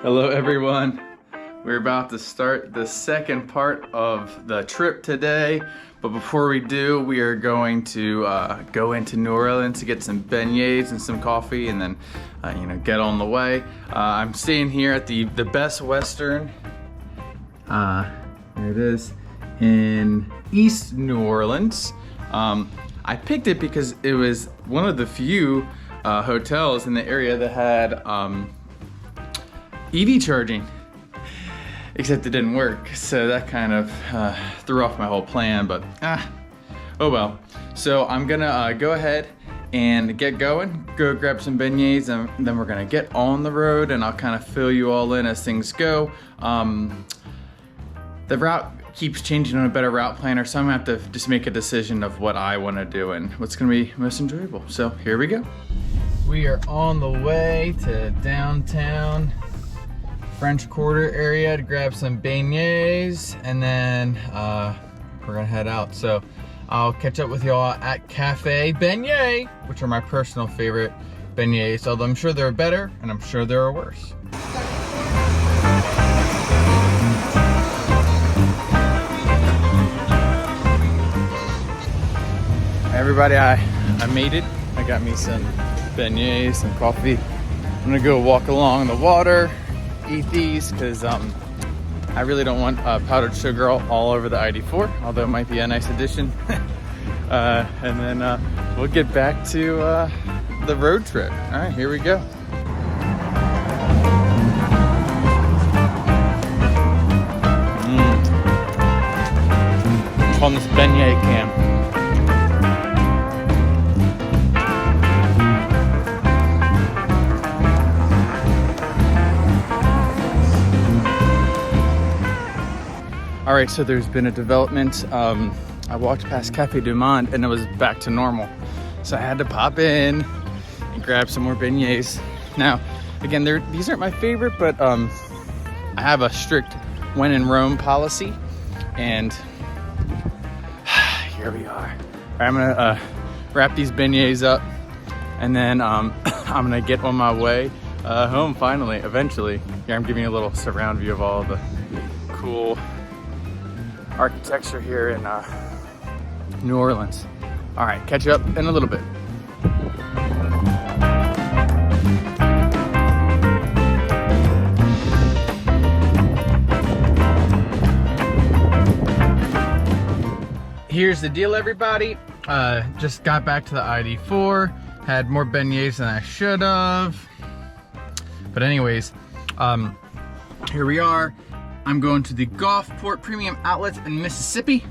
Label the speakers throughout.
Speaker 1: Hello everyone. We're about to start the second part of the trip today, but before we do, we are going to go into New Orleans to get some beignets and some coffee, and then get on the way. I'm staying here at the Best Western. Here it is in East New Orleans. I picked it because it was one of the few hotels in the area that had EV charging, except it didn't work, so that kind of threw off my whole plan, but oh well. So I'm gonna go ahead and get going, go grab some beignets, and then we're gonna get on the road, and I'll kind of fill you all in as things go. The route keeps changing on a better route planner, so I'm gonna have to just make a decision of what I wanna do and what's gonna be most enjoyable. So here we go. We are on the way to downtown French Quarter area to grab some beignets, and then we're gonna head out. So I'll catch up with y'all at Cafe Beignet, which are my personal favorite beignets, although I'm sure there are better and I'm sure there are worse. Everybody, I made it. I got me some beignets, some coffee. I'm gonna go walk along the water, eat these, because I really don't want powdered sugar all over the ID.4, although it might be a nice addition. And then we'll get back to the road trip. All right, here we go. On this beignet cam. All right, so there's been a development. I walked past Cafe Du Monde and it was back to normal. So I had to pop in and grab some more beignets. Now, again, these aren't my favorite, but I have a strict when in Rome policy, and here we are. All right, I'm gonna wrap these beignets up, and then I'm gonna get on my way home finally, eventually. Here, I'm giving you a little surround view of all the cool architecture here in New Orleans. All right, catch you up in a little bit. Here's the deal, everybody. Just got back to the ID.4, had more beignets than I should have. But anyways, here we are. I'm going to the Gulfport Premium Outlets in Mississippi.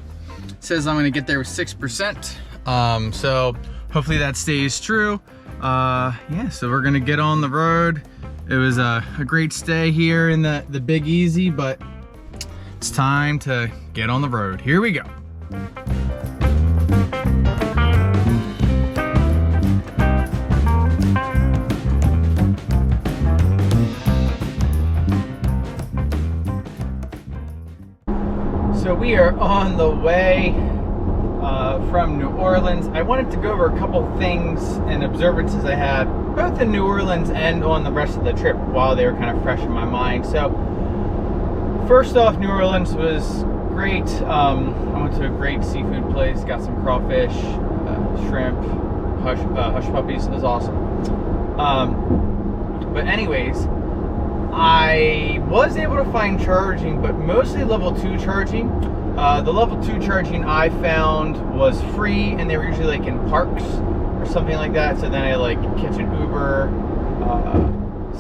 Speaker 1: It says I'm gonna get there with 6%. So hopefully that stays true. Yeah, so we're gonna get on the road. It was a great stay here in the Big Easy, but it's time to get on the road. Here we go. So we are on the way from New Orleans. I wanted to go over a couple things and observances I had both in New Orleans and on the rest of the trip while they were kind of fresh in my mind. So first off, New Orleans was great. I went to a great seafood place, got some crawfish, shrimp, hush puppies. It was awesome. But anyways, I was able to find charging, but mostly level 2 charging. The level 2 charging I found was free, and they were usually like in parks or something like that. So then I like catch an Uber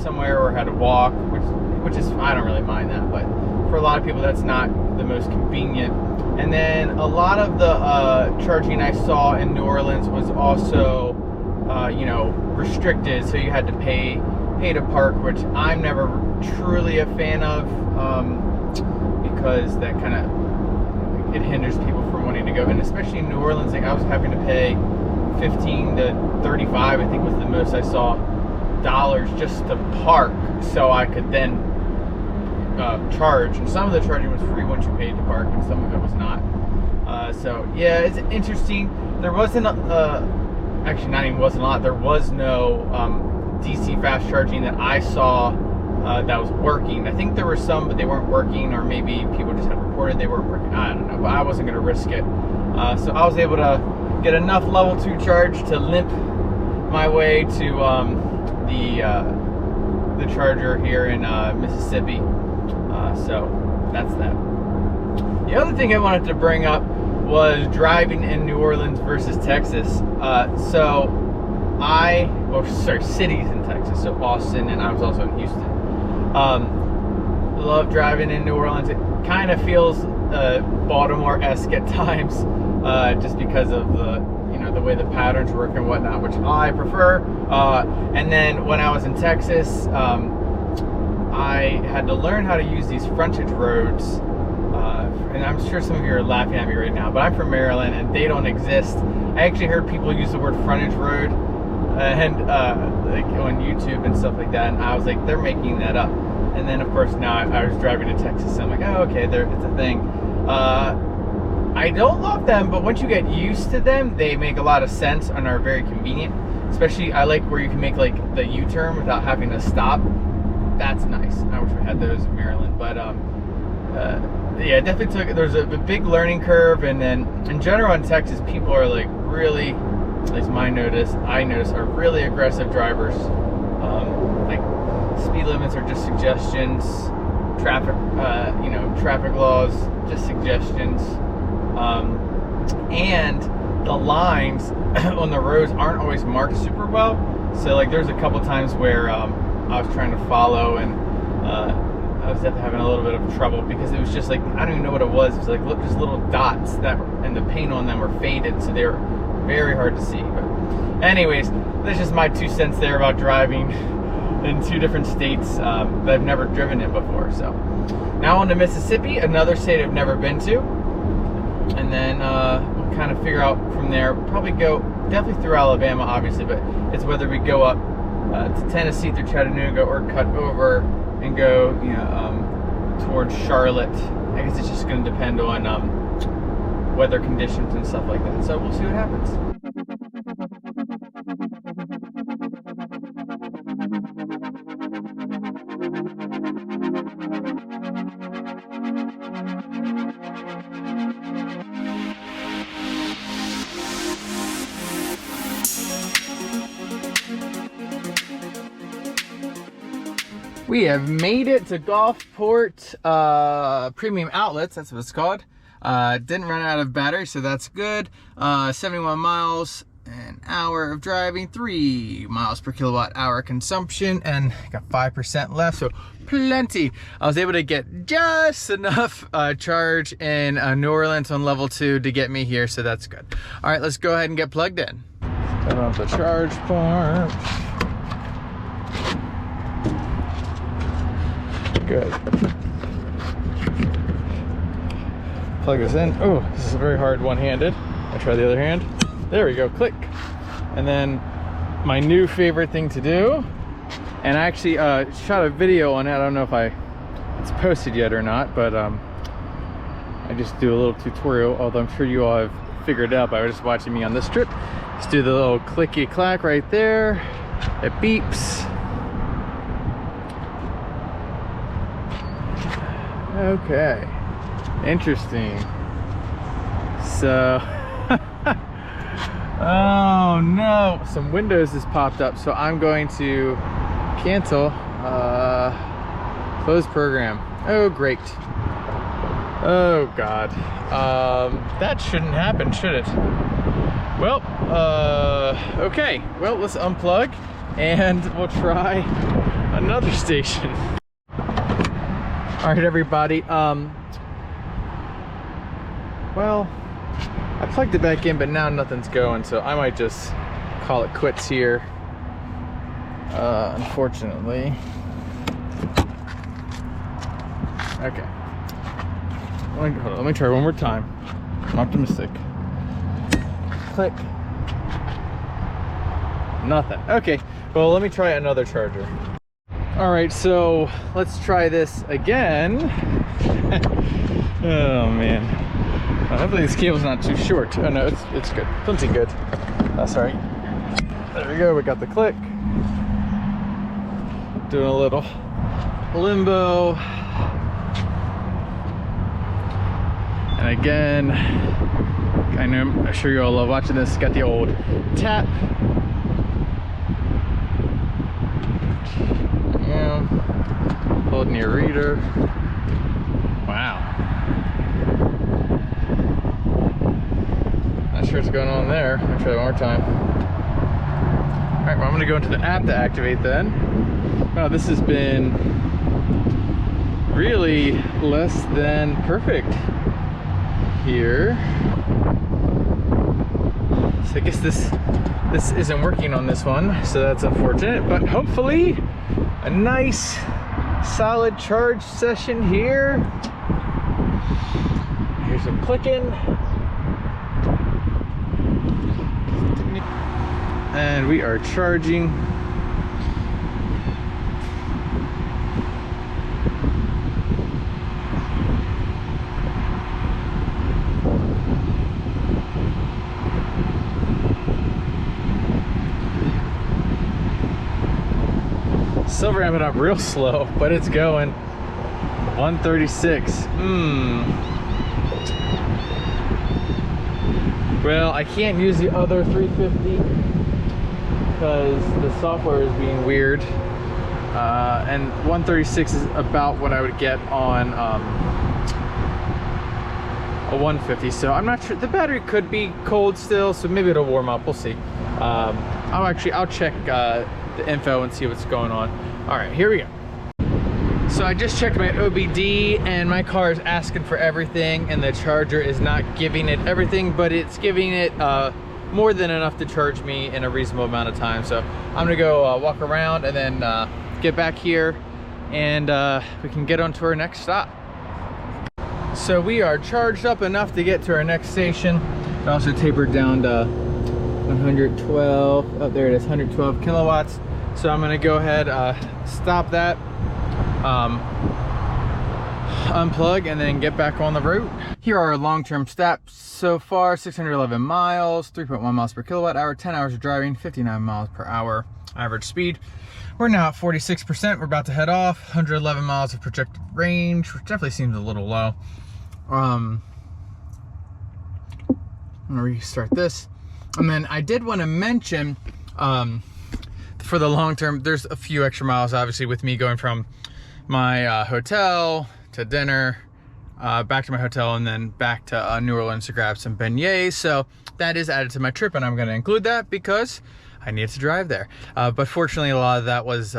Speaker 1: somewhere or had to walk, which is, I don't really mind that, but for a lot of people that's not the most convenient. And then a lot of the charging I saw in New Orleans was also restricted, so you had to pay to park, which I'm never truly a fan of, because that kind of, it hinders people from wanting to go. And especially in New Orleans, like I was having to pay 15 to 35, I think was the most I saw, dollars just to park, so I could then charge. And some of the charging was free once you paid to park, and some of it was not. So yeah, it's interesting. There wasn't actually not even wasn't a lot. There was no DC fast charging that I saw that was working. I think there were some, but they weren't working, or maybe people just had reported they weren't working. I don't know, but I wasn't going to risk it. So I was able to get enough level 2 charge to limp my way to the charger here in Mississippi. So that's that. The other thing I wanted to bring up was driving in New Orleans versus Texas. Cities in Texas, so Austin, and I was also in Houston. Love driving in New Orleans. It kind of feels Baltimore-esque at times, just because of the way the patterns work and whatnot, which I prefer. And then when I was in Texas, I had to learn how to use these frontage roads. And I'm sure some of you are laughing at me right now, but I'm from Maryland and they don't exist. I actually heard people use the word frontage road and like on YouTube and stuff like that, and I was like, they're making that up. And then of course now I was driving to Texas, so I'm like, oh, okay, it's a thing. I don't love them, but once you get used to them, they make a lot of sense and are very convenient. Especially I like where you can make like the U-turn without having to stop. That's nice. I wish we had those in Maryland, but yeah, definitely there's a big learning curve, and then in general in Texas, people are like really, at least I notice, are really aggressive drivers. Like speed limits are just suggestions, traffic laws, just suggestions, and the lines on the roads aren't always marked super well. So like there's a couple times where I was trying to follow, and I was definitely having a little bit of trouble because it was just like, I don't even know what it was. It was like just little dots and the paint on them were faded, so they were very hard to see. But anyways, that's just my 2 cents there about driving in 2 different states that I've never driven in before. So now on to Mississippi, another state I've never been to, and then we'll kind of figure out from there. Probably go definitely through Alabama, obviously, but it's whether we go up to Tennessee through Chattanooga or cut over and go, towards Charlotte. I guess it's just going to depend on weather conditions and stuff like that. So we'll see what happens. We have made it to Gulfport Premium Outlets, that's what it's called. Didn't run out of battery, so that's good. 71 miles an hour of driving, 3 miles per kilowatt hour consumption, and got 5% left, so plenty. I was able to get just enough charge in New Orleans on level 2 to get me here, so that's good. All right, let's go ahead and get plugged in. Turn off the charge port. Good. Plug this in. Oh, this is very hard one-handed. I try the other hand. There we go, click. And then my new favorite thing to do, and I actually shot a video on it. I don't know if it's posted yet or not, but I just do a little tutorial, although I'm sure you all have figured it out by just watching me on this trip. Just do the little clicky clack right there. It beeps. Okay, interesting. So, oh no, some Windows has popped up, so I'm going to cancel, close program. Oh great. Oh God. That shouldn't happen, should it? Well, okay. Well, let's unplug and we'll try another station. All right, everybody. Well, I plugged it back in, but now nothing's going, so I might just call it quits here. Unfortunately. Okay. Hold on, let me try one more time. I'm optimistic. Click. Nothing. Okay. Well, let me try another charger. All right, so let's try this again. Oh man. Hopefully this cable's not too short. Oh no, it's good. Plenty good. That's all right. There we go. We got the click. Doing a little limbo. And again, I'm sure you all love watching this. Got the old tap. Yeah. Holding your reader. Wow. Not sure what's going on there. Let me try that one more time. All right, well, I'm gonna go into the app to activate then. Wow, this has been really less than perfect here. So I guess this isn't working on this one, so that's unfortunate, but hopefully a nice solid charge session here. Here's some clicking. And we are charging. Still ramping up real slow, but it's going. 136. Well, I can't use the other 350 because the software is being weird. And 136 is about what I would get on a 150. So I'm not sure. The battery could be cold still, so maybe it'll warm up. We'll see. I'll check the info and see what's going on. All right, here we go. So I just checked my OBD and my car is asking for everything, and the charger is not giving it everything, but it's giving it more than enough to charge me in a reasonable amount of time. So I'm gonna go walk around and then get back here, and we can get on to our next stop. So we are charged up enough to get to our next station. It also tapered down to 112. Oh, there it is, 112 kilowatts. So I'm gonna go ahead, stop that, unplug, and then get back on the road. Here are our long-term stats so far: 611 miles, 3.1 miles per kilowatt hour, 10 hours of driving, 59 miles per hour average speed. We're now at 46%. We're about to head off. 111 miles of projected range, which definitely seems a little low. I'm gonna restart this. And then I did want to mention, for the long term, there's a few extra miles, obviously, with me going from my hotel to dinner, back to my hotel, and then back to New Orleans to grab some beignets. So that is added to my trip, and I'm going to include that because I need to drive there. But fortunately, a lot of that was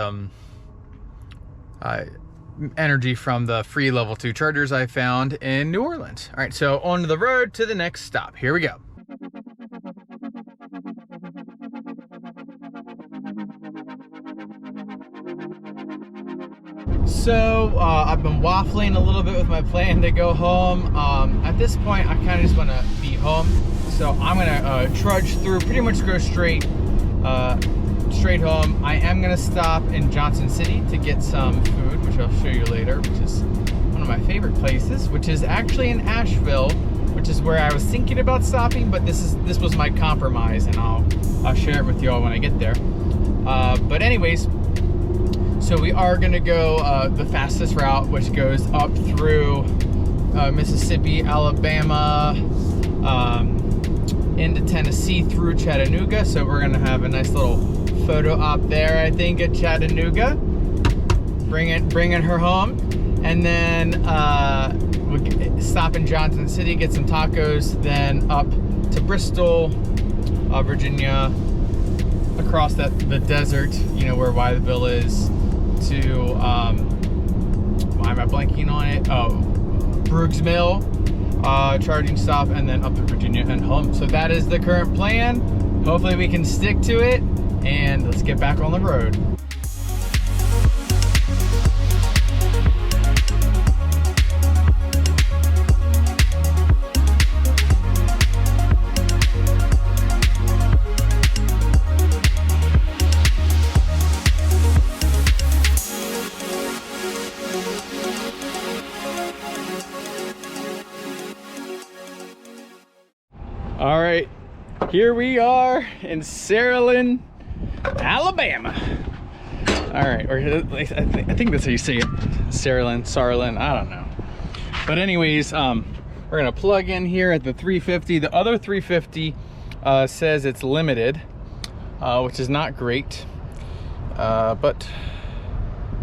Speaker 1: energy from the free level 2 chargers I found in New Orleans. All right, so on the road to the next stop. Here we go. So I've been waffling a little bit with my plan to go home. At this point, I kind of just want to be home. So I'm gonna trudge through, pretty much go straight home. I am gonna stop in Johnson City to get some food, which I'll show you later, which is one of my favorite places, which is actually in Asheville, which is where I was thinking about stopping, but this was my compromise, and I'll share it with you all when I get there. But anyways, so we are gonna go the fastest route, which goes up through Mississippi, Alabama, into Tennessee through Chattanooga. So we're gonna have a nice little photo op there, I think, at Chattanooga, bringing her home, and then we'll stop in Johnson City, get some tacos, then up to Bristol, Virginia, across the desert, you know, where Wytheville is, to why am I blanking on it? Oh, Brooks Mill, charging stop, and then up to Virginia and home. So that is the current plan. Hopefully we can stick to it, and let's get back on the road. All right, here we are in Saraland, Alabama. All right, or I think that's how you say it. Sarlin, I don't know. But anyways, we're gonna plug in here at the 350. The other 350 says it's limited, which is not great, but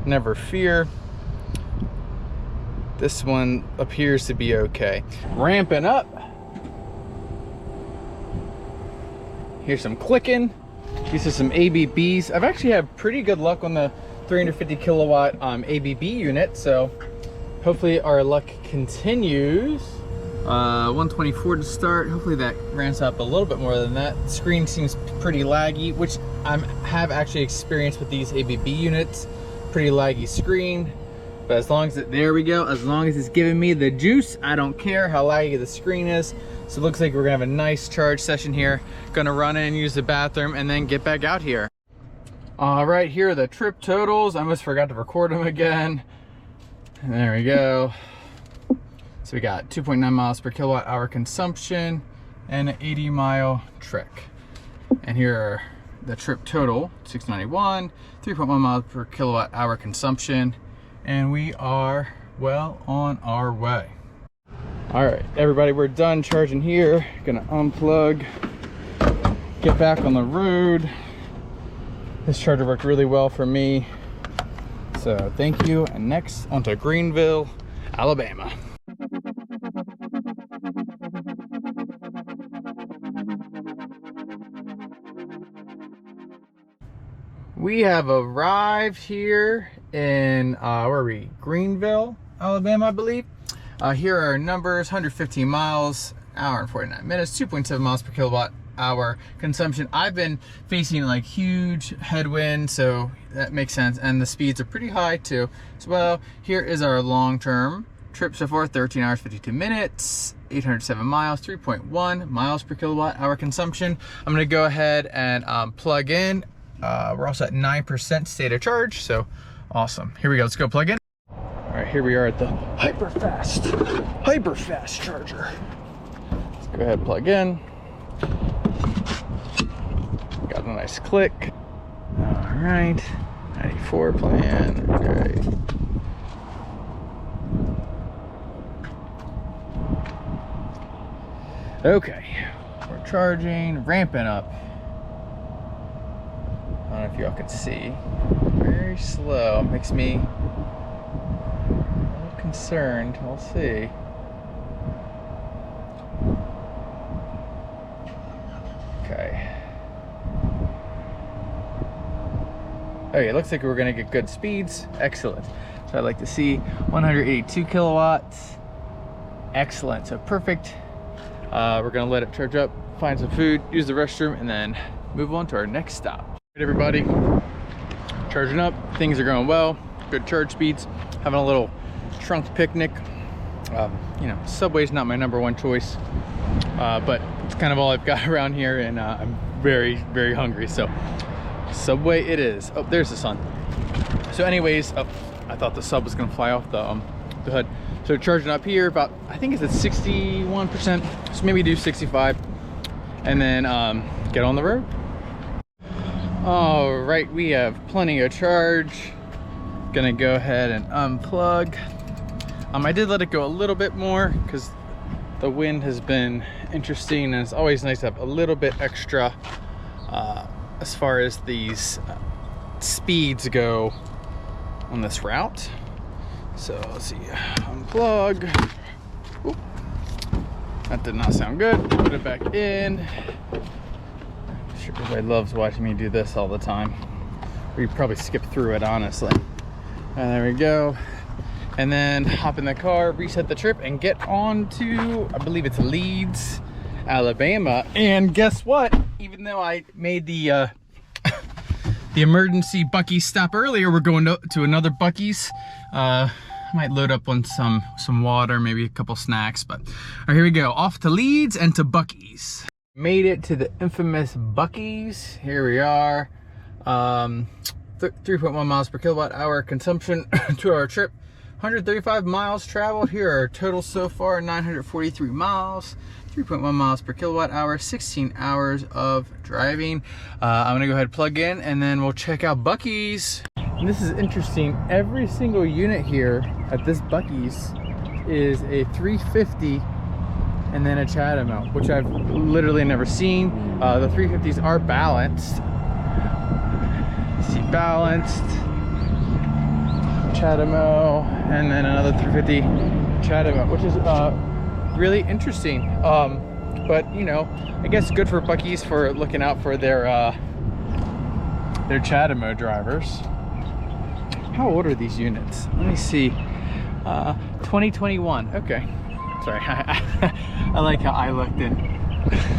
Speaker 1: never fear. This one appears to be okay. Ramping up. Here's some clicking. These are some ABBs. I've actually had pretty good luck on the 350 kilowatt ABB unit, so hopefully our luck continues. 124 to start. Hopefully that ramps up a little bit more than that. The screen seems pretty laggy, which I have actually experienced with these ABB units. Pretty laggy screen, but as long as there we go. As long as it's giving me the juice, I don't care how laggy the screen is. So it looks like we're gonna have a nice charge session here. Gonna run in, use the bathroom, and then get back out here. All right, here are the trip totals. I almost forgot to record them again. There we go. So we got 2.9 miles per kilowatt hour consumption and an 80-mile trek. And here are the trip total, 691, 3.1 miles per kilowatt hour consumption, and we are well on our way. All right, everybody, we're done charging here. Gonna unplug, get back on the road. This charger worked really well for me, so thank you. And next, on to Greenville, Alabama. We have arrived here in, where are we? Greenville, Alabama, I believe. Here are our numbers: 115 miles, hour and 49 minutes, 2.7 miles per kilowatt hour consumption. I've been facing like huge headwinds, so that makes sense. And the speeds are pretty high too. So well, here is our long-term trip so far: 13 hours, 52 minutes, 807 miles, 3.1 miles per kilowatt hour consumption. I'm gonna go ahead and plug in. We're also at 9% state of charge, so awesome. Here we go, let's go plug in. All right, here we are at the hyper fast charger. Let's go ahead and plug in. Got a nice click. All right, 94 plan, okay. Okay, we're charging, ramping up. I don't know if y'all can see. Very slow. Makes me a little concerned. We'll see. Okay. Okay, it looks like we're gonna get good speeds. Excellent. So I'd like to see 182 kilowatts. Excellent. So perfect. We're gonna let it charge up, find some food, use the restroom, and then move on to our next stop. Everybody, charging up, things are going well, good charge speeds, having a little trunk picnic. You know, Subway's not my #1 choice, but it's kind of all I've got around here, and I'm very, very hungry, so Subway it is. Oh, there's the sun. So anyways, I thought the sub was gonna fly off the hood. So charging up here, about, I think it's at 61%, so maybe do 65, and then get on the road. All right, we have plenty of charge. Gonna go ahead and unplug. I did let it go a little bit more because the wind has been interesting, and it's always nice to have a little bit extra as far as these speeds go on this route. So let's see, unplug. Oop. That did not sound good. Put it back in. Sure, everybody loves watching me do this all the time. We probably skip through it, honestly. And there we go. And then hop in the car, reset the trip, and get on to, I believe it's Leeds, Alabama. And guess what? Even though I made the emergency Buc-ee stop earlier, we're going to another Buc-ee's. Might load up on some water, maybe a couple snacks. But all right, here we go. Off to Leeds and to Buc-ee's. Made it to the infamous Buc-ee's. Here we are. 3.1 miles per kilowatt hour consumption, 2-hour trip, 135 miles traveled. Here are totals so far: 943 miles, 3.1 miles per kilowatt hour, 16 hours of driving. I'm gonna go ahead and plug in, and then we'll check out Buc-ee's. And this is interesting. Every single unit here at this Buc-ee's is a 350 and then a CHAdeMO, which I've literally never seen. The 350s are balanced. See, balanced, CHAdeMO, and then another 350 CHAdeMO, which is really interesting. But you know, I guess good for Buc-ee's for looking out for their CHAdeMO drivers. How old are these units? Let me see. 2021. Okay. Sorry, I like how I looked in.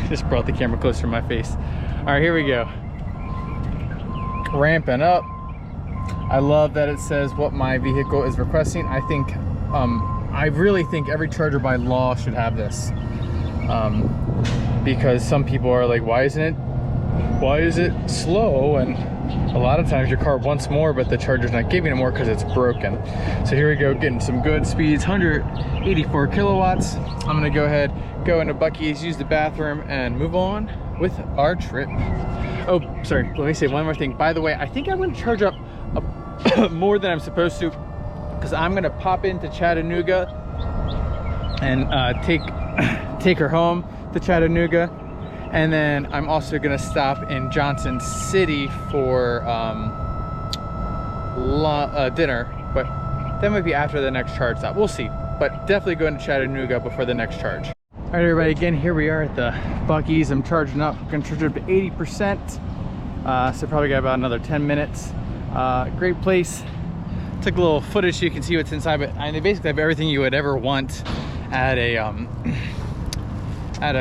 Speaker 1: Just brought the camera closer to my face. All right, here we go. Ramping up. I love that it says what my vehicle is requesting. I think, I really think every charger by law should have this. Because some people are like, why is it slow? And a lot of times your car wants more, but the charger's not giving it more because it's broken. So here we go, getting some good speeds, 184 kilowatts. I'm gonna go ahead, go into Buc-ee's, use the bathroom, and move on with our trip. Oh, sorry, let me say one more thing. By the way, I think I'm gonna charge up more than I'm supposed to, because I'm gonna pop into Chattanooga and take her home to Chattanooga. And then I'm also gonna stop in Johnson City for dinner, but that might be after the next charge stop. We'll see, but definitely going to Chattanooga before the next charge. All right, everybody, again, here we are at the Buc-ee's. I'm charging up. I'm gonna charge up to 80%. So probably got about another 10 minutes. Great place. Took a little footage so you can see what's inside, but they basically have everything you would ever want at a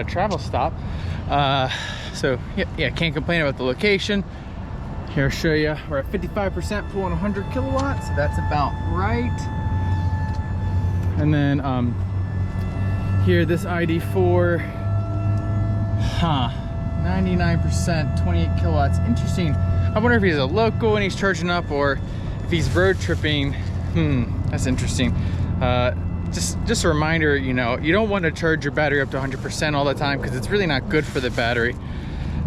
Speaker 1: travel stop. So yeah, can't complain about the location. Here, I'll show you. We're at 55% pulling 100 kilowatts. So that's about right. And then here, this ID.4, 99%, 28 kilowatts. Interesting. I wonder if he's a local and he's charging up, or if he's road tripping. That's interesting. Just a reminder, you know, you don't want to charge your battery up to 100% all the time, because it's really not good for the battery.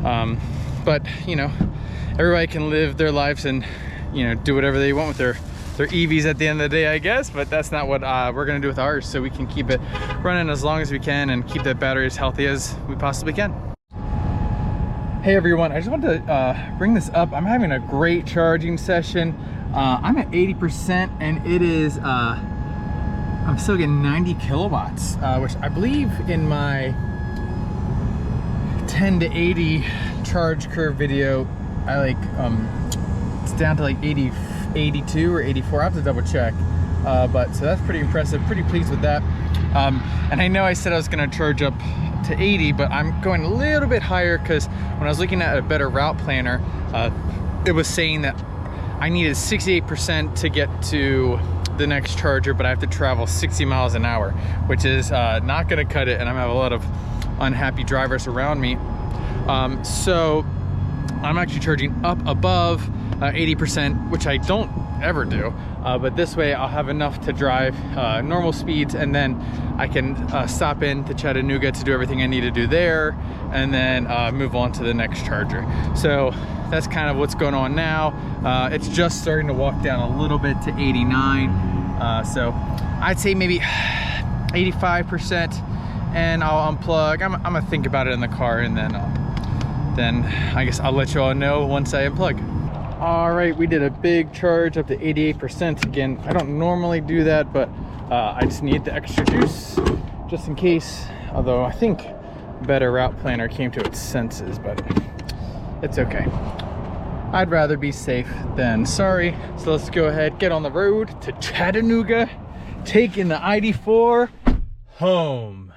Speaker 1: But you know, everybody can live their lives and, you know, do whatever they want with their EVs at the end of the day, I guess. But that's not what we're gonna do with ours, so we can keep it running as long as we can and keep that battery as healthy as we possibly can. Hey everyone, I just wanted to bring this up. I'm having a great charging session. I'm at 80%, and it is I'm still getting 90 kilowatts, which I believe in my 10 to 80 charge curve video, I like, it's down to like 82 or 84. I have to double check. But so that's pretty impressive, pretty pleased with that. And I know I said I was gonna charge up to 80, but I'm going a little bit higher, because when I was looking at a better route planner, it was saying that I needed 68% to get to the next charger, but I have to travel 60 miles an hour, which is not gonna cut it, and I have a lot of unhappy drivers around me. So I'm actually charging up above 80%, which I don't ever do, but this way I'll have enough to drive normal speeds, and then I can stop in to Chattanooga to do everything I need to do there, and then move on to the next charger. So that's kind of what's going on now. It's just starting to walk down a little bit to 89, so I'd say maybe 85%, and I'll unplug. I'm gonna think about it in the car, and then I guess I'll let you all know once I unplug. All right, we did a big charge up to 88%. Again, I don't normally do that, but I just need the extra juice just in case. Although I think better route planner came to its senses, but it's okay. I'd rather be safe than sorry. So let's go ahead, get on the road to Chattanooga, taking the ID.4 home.